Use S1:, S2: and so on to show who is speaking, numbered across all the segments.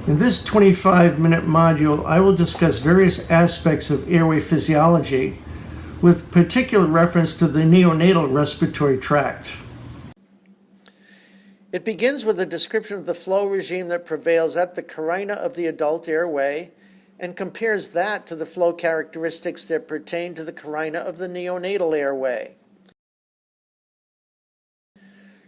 S1: In this 25-minute module, I will discuss various aspects of airway physiology with particular reference to the neonatal respiratory tract.
S2: It begins with a description of the flow regime that prevails at the carina of the adult airway and compares that to the flow characteristics that pertain to the carina of the neonatal airway.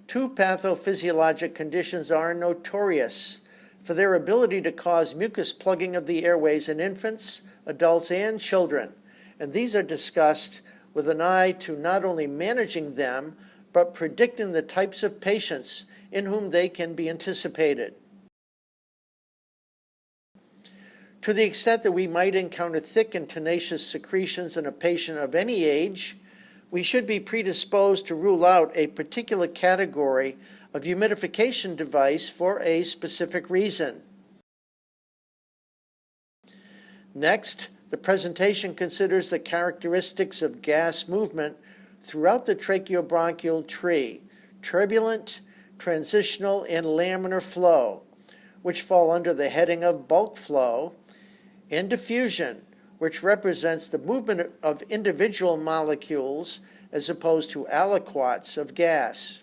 S2: Two pathophysiologic conditions are notorious for their ability to cause mucus plugging of the airways in infants, adults, and children, and these are discussed with an eye to not only managing them, but predicting the types of patients in whom they can be anticipated. To the extent that we might encounter thick and tenacious secretions in a patient of any age, we should be predisposed to rule out a particular category of humidification device for a specific reason. Next, the presentation considers the characteristics of gas movement throughout the tracheobronchial tree, turbulent, transitional, and laminar flow, which fall under the heading of bulk flow, and diffusion, which represents the movement of individual molecules as opposed to aliquots of gas.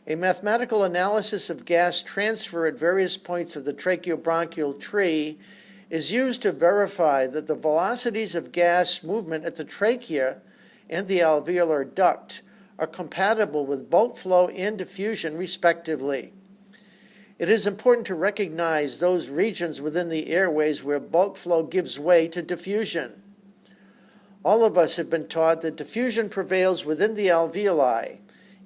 S2: A mathematical analysis of gas transfer at various points of the tracheobronchial tree is used to verify that the velocities of gas movement at the trachea and the alveolar duct are compatible with bulk flow and diffusion, respectively. It is important to recognize those regions within the airways where bulk flow gives way to diffusion. All of us have been taught that diffusion prevails within the alveoli,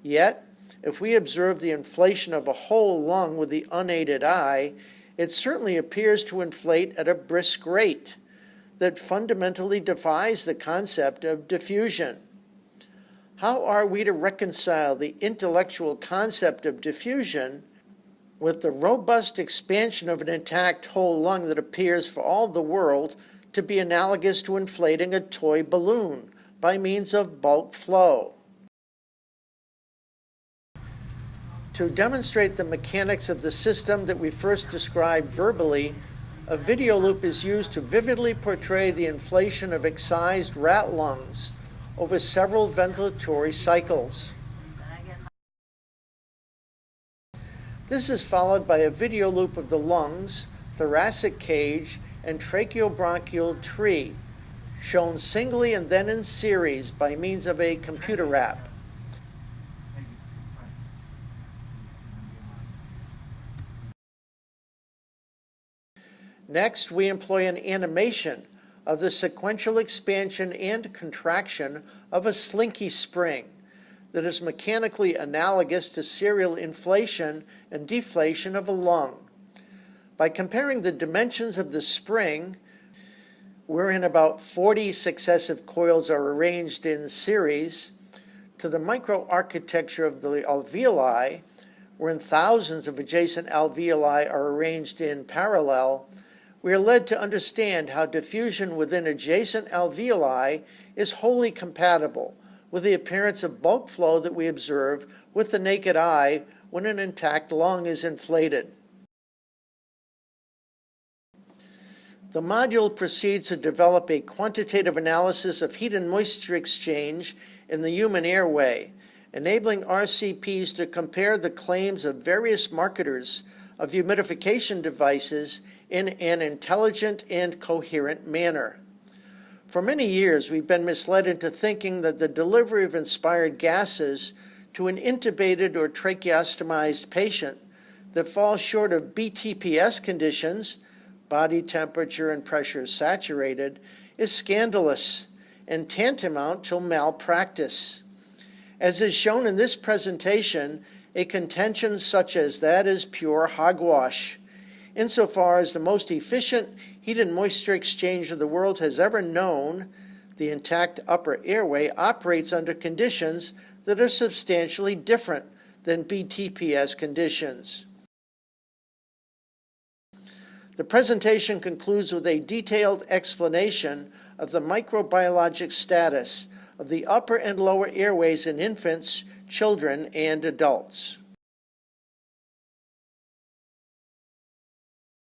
S2: yet, if we observe the inflation of a whole lung with the unaided eye, it certainly appears to inflate at a brisk rate that fundamentally defies the concept of diffusion. How are we to reconcile the intellectual concept of diffusion with the robust expansion of an intact whole lung that appears for all the world to be analogous to inflating a toy balloon by means of bulk flow? To demonstrate the mechanics of the system that we first described verbally, a video loop is used to vividly portray the inflation of excised rat lungs over several ventilatory cycles. This is followed by a video loop of the lungs, thoracic cage, and tracheobronchial tree, shown singly and then in series by means of a computer wrap. Next, we employ an animation of the sequential expansion and contraction of a slinky spring that is mechanically analogous to serial inflation and deflation of a lung. By comparing the dimensions of the spring, wherein about 40 successive coils are arranged in series, to the microarchitecture of the alveoli, wherein thousands of adjacent alveoli are arranged in parallel, we are led to understand how diffusion within adjacent alveoli is wholly compatible with the appearance of bulk flow that we observe with the naked eye when an intact lung is inflated. The module proceeds to develop a quantitative analysis of heat and moisture exchange in the human airway, enabling RCPs to compare the claims of various marketers of humidification devices in an intelligent and coherent manner. For many years, we've been misled into thinking that the delivery of inspired gases to an intubated or tracheostomized patient that falls short of BTPS conditions, body temperature and pressure saturated, is scandalous and tantamount to malpractice. As is shown in this presentation, a contention such as that is pure hogwash, insofar as the most efficient heat and moisture exchange the world has ever known, the intact upper airway operates under conditions that are substantially different than BTPS conditions. The presentation concludes with a detailed explanation of the microbiologic status of the upper and lower airways in infants, children, and adults.